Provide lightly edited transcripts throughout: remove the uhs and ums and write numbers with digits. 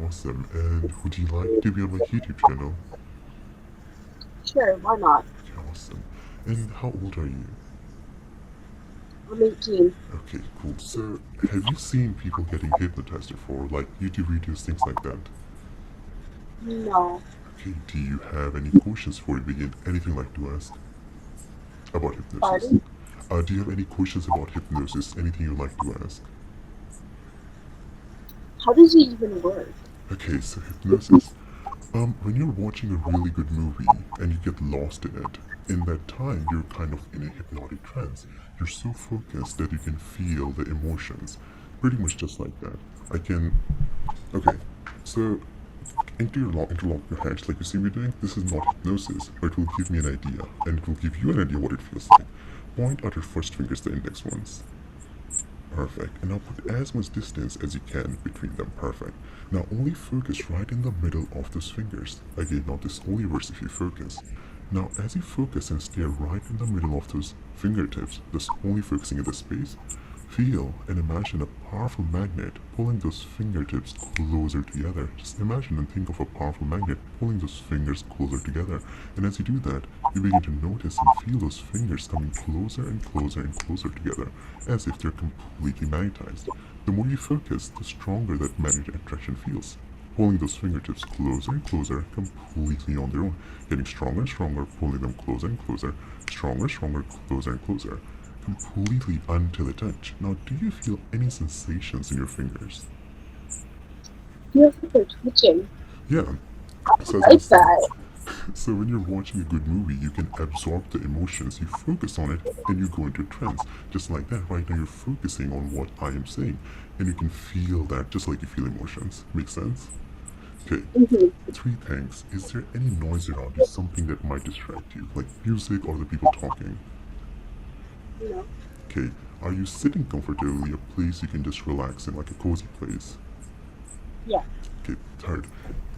awesome. And would you like to be on my YouTube channel? Sure, why not? Okay, awesome. And how old are you? I'm 18. Okay, cool. So, have you seen people getting hypnotized before, like YouTube videos, things like that? No. Okay, do you have any questions before we begin? Anything like to ask about hypnosis? Pardon? Do you have any questions about hypnosis? Anything you'd like to ask? How does it even work? Okay, so hypnosis. When you're watching a really good movie and you get lost in that time you're kind of in a hypnotic trance. You're so focused that you can feel the emotions. Pretty much just like that. I can. Okay, so interlock your hands like you see me doing. This is not hypnosis, but it will give me an idea, and it will give you an idea what it feels like. Point at your first fingers, the index ones. Perfect. And now put as much distance as you can between them. Perfect. Now only focus right in the middle of those fingers. Again, now this only works if you focus. Now as you focus and stare right in the middle of those fingertips, just only focusing in the space, feel and imagine a powerful magnet pulling those fingertips closer together. Just imagine and think of a powerful magnet pulling those fingers closer together. And as you do that, you begin to notice and feel those fingers coming closer and closer and closer together, as if they're completely magnetized. The more you focus, the stronger that magnetic attraction feels. Pulling those fingertips closer and closer, completely on their own, getting stronger and stronger, pulling them closer and closer, stronger, stronger, closer and closer, completely until they touch. Now, do you feel any sensations in your fingers? Feels like they're twitching. Yeah. So as I I was like saying, that. so when you're watching a good movie, you can absorb the emotions, you focus on it, and you go into a trance. Just like that, right now you're focusing on what I am saying, and you can feel that just like you feel emotions. Makes sense? Okay, Hmm. three things. Is there any noise around you, something that might distract you, like music or the people talking? No. Okay, are you sitting comfortably, a place you can just relax in, like a cozy place? Yeah. Okay, third.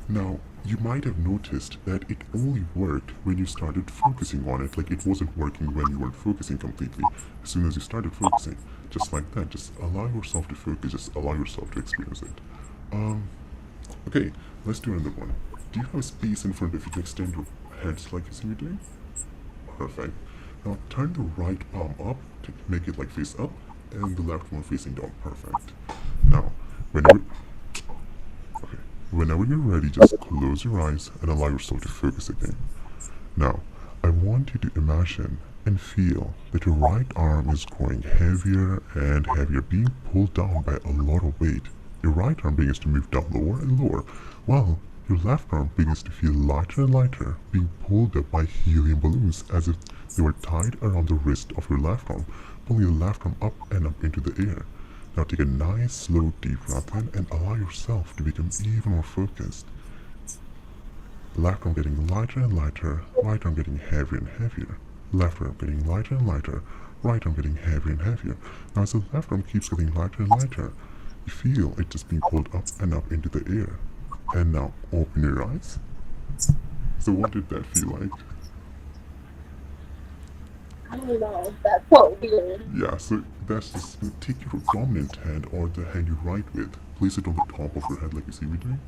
Now, you might have noticed that it only worked when you started focusing on it, like it wasn't working when you weren't focusing completely. As soon as you started focusing, just like that, just allow yourself to focus, just allow yourself to experience it. Um, okay, let's do another one. Do you have space in front of you to extend your hands like you see me doing? Perfect. Now turn the right palm up to make it like face up, and the left one facing down. Perfect. Now, whenever okay, whenever you're ready, just close your eyes and allow yourself to focus again. Now, I want you to imagine and feel that your right arm is growing heavier and heavier, being pulled down by a lot of weight. Your right arm begins to move down lower and lower, while your left arm begins to feel lighter and lighter, being pulled up by helium balloons as if they were tied around the wrist of your left arm, pulling your left arm up and up into the air. Now take a nice, slow, deep breath in and allow yourself to become even more focused. Left arm getting lighter and lighter, right arm getting heavier and heavier. Left arm getting lighter and lighter, right arm getting heavier and heavier. Now as the left arm keeps getting lighter and lighter, you feel it just being pulled up and up into the air. And now open your eyes. So what did that feel like? I don't know. That felt weird. Yeah, so that's just take your dominant hand or the hand you write with, place it on the top of your head like you see me doing.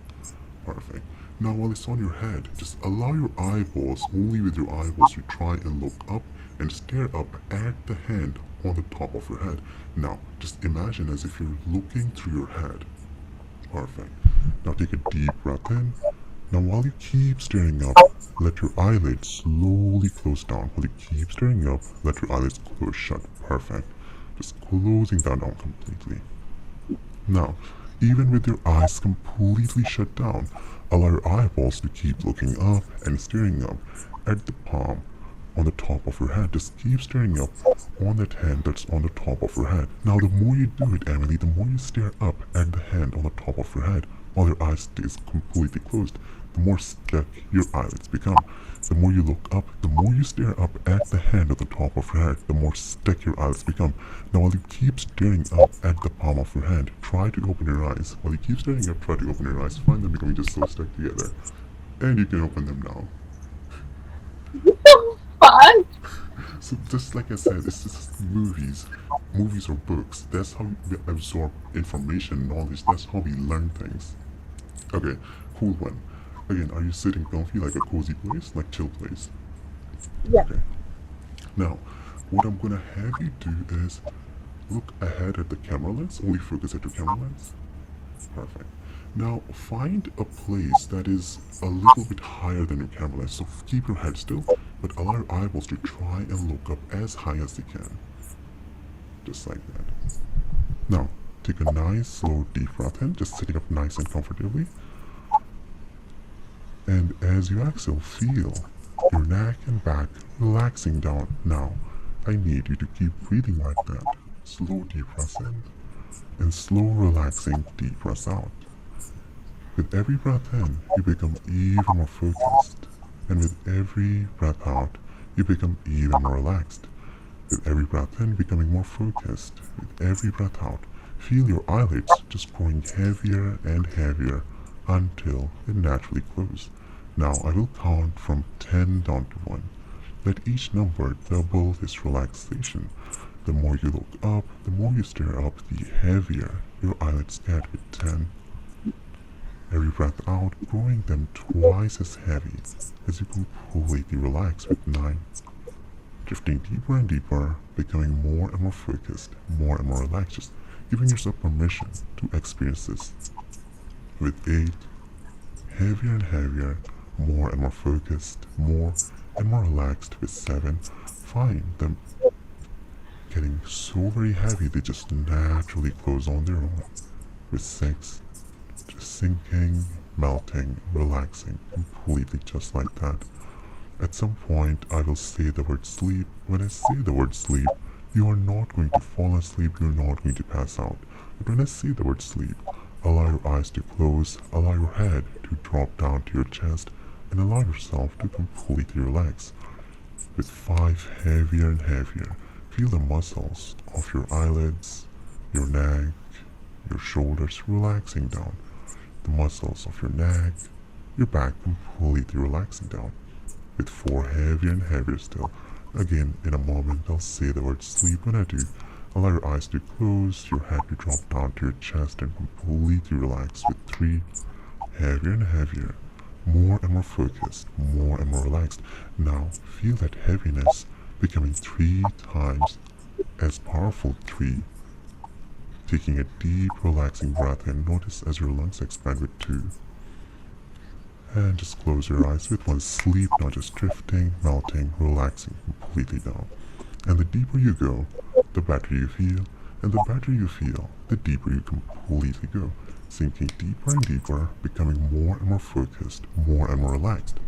Perfect. Now while it's on your head, just allow your eyeballs, only with your eyeballs, to try and look up and stare up at the hand on the top of your head. Now, just imagine as if you're looking through your head. Perfect. Now take a deep breath in. Now while you keep staring up, let your eyelids slowly close down. While you keep staring up, let your eyelids close shut. Perfect. Just closing that down completely. Now, even with your eyes completely shut down, allow your eyeballs to keep looking up and staring up at the palm on the top of your head. Just keep staring up on that hand that's on the top of your head. Now, the more you do it, Emily, the more you stare up at the hand on the top of your head while your eyes stays completely closed, the more stuck your eyelids become. The more you look up, the more you stare up at the hand at the top of your head, the more stuck your eyes become. Now while you keep staring up at the palm of your hand, try to open your eyes. While you keep staring up, try to open your eyes. Find them becoming just so stuck together. And you can open them now. Fun. So just like I said, it's just movies or books. That's how we absorb information, knowledge. That's how we learn things. Okay, cool one. Again, are you sitting comfy like a cozy place, like chill place? Yeah. Okay. Now, what I'm gonna have you do is look ahead at the camera lens, only focus at your camera lens. Perfect. Now, find a place that is a little bit higher than your camera lens. So keep your head still, but allow your eyeballs to try and look up as high as they can. Just like that. Now, take a nice, slow, deep breath in, just sitting up nice and comfortably. And as you exhale, feel your neck and back relaxing down. Now, I need you to keep breathing like that. Slow, deep breaths in, and slow, relaxing, deep breaths out. With every breath in, you become even more focused. And with every breath out, you become even more relaxed. With every breath in, becoming more focused. With every breath out, feel your eyelids just growing heavier and heavier until they naturally close. Now I will count from 10 down to 1. Let each number double this relaxation. The more you look up, the more you stare up, the heavier your eyelids get with 10. Every breath out, growing them twice as heavy as you completely relax with 9. Drifting deeper and deeper, becoming more and more focused, more and more relaxed, just giving yourself permission to experience this. With 8, heavier and heavier, more and more focused, more and more relaxed. With 7, find them getting so very heavy they just naturally close on their own. With 6, just sinking, melting, relaxing, completely just like that. At some point, I will say the word sleep. When I say the word sleep, you are not going to fall asleep, you're not going to pass out. But when I say the word sleep, allow your eyes to close, allow your head to drop down to your chest, and allow yourself to completely relax. With 5, heavier and heavier, feel the muscles of your eyelids, your neck, your shoulders relaxing down. The muscles of your neck, your back completely relaxing down. With 4, heavier and heavier still. Again, in a moment, I'll say the word sleep. When I do, allow your eyes to close, your head to drop down to your chest and completely relax. With 3, heavier and heavier, more and more focused, more and more relaxed. Now, feel that heaviness becoming 3 times as powerful. 3, taking a deep, relaxing breath in. Notice as your lungs expand with 2. And just close your eyes with 1. Sleep, not just drifting, melting, relaxing completely down. And the deeper you go, the better you feel. And the better you feel, the deeper you completely go. Sinking deeper and deeper, becoming more and more focused, more and more relaxed.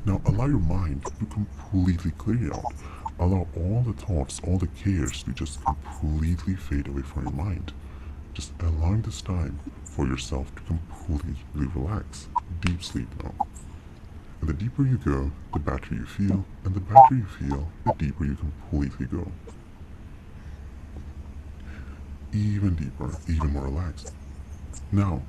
Now allow your mind to completely clear out. Allow all the thoughts, all the cares to just completely fade away from your mind. Just allowing this time for yourself to completely relax. Deep sleep now. And the deeper you go, the better you feel, and the better you feel, the deeper you completely go. Even deeper, even more relaxed. Now,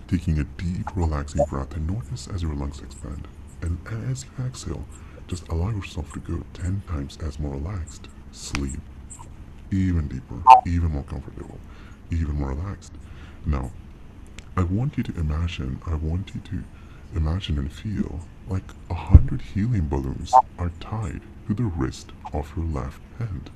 taking a deep, relaxing breath and notice as your lungs expand. And as you exhale, just allow yourself to go 10 times as more relaxed. Sleep. Even deeper, even more comfortable, even more relaxed. Now, I want you to imagine and feel like 100 helium balloons are tied to the wrist of your left hand.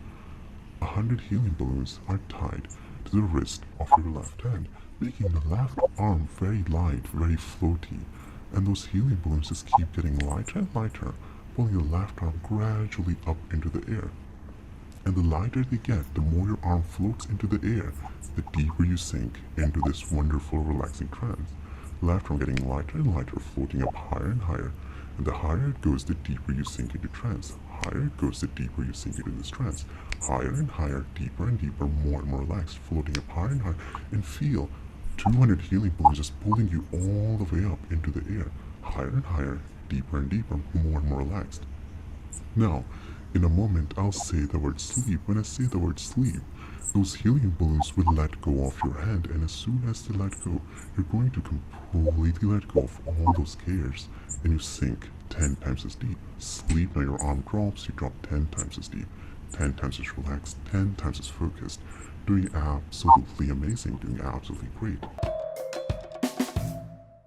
100 helium balloons are tied to the wrist of your left hand, making the left arm very light, very floaty. And those helium balloons just keep getting lighter and lighter, pulling the left arm gradually up into the air. And the lighter they get, the more your arm floats into the air, the deeper you sink into this wonderful, relaxing trance. Left arm getting lighter and lighter, floating up higher and higher. And the higher it goes, the deeper you sink into trance. Higher it goes, the deeper you sink into this trance. Higher and higher, deeper and deeper, more and more relaxed, floating up higher and higher. And feel 200 healing balloons just pulling you all the way up into the air. Higher and higher, deeper and deeper, more and more relaxed. Now, in a moment, I'll say the word sleep. When I say the word sleep, those helium balloons will let go of your hand, and as soon as they let go, you're going to completely let go of all those cares, and you sink 10 times as deep. Sleep, now your arm drops, you drop 10 times as deep, 10 times as relaxed, 10 times as focused, doing absolutely amazing, doing absolutely great.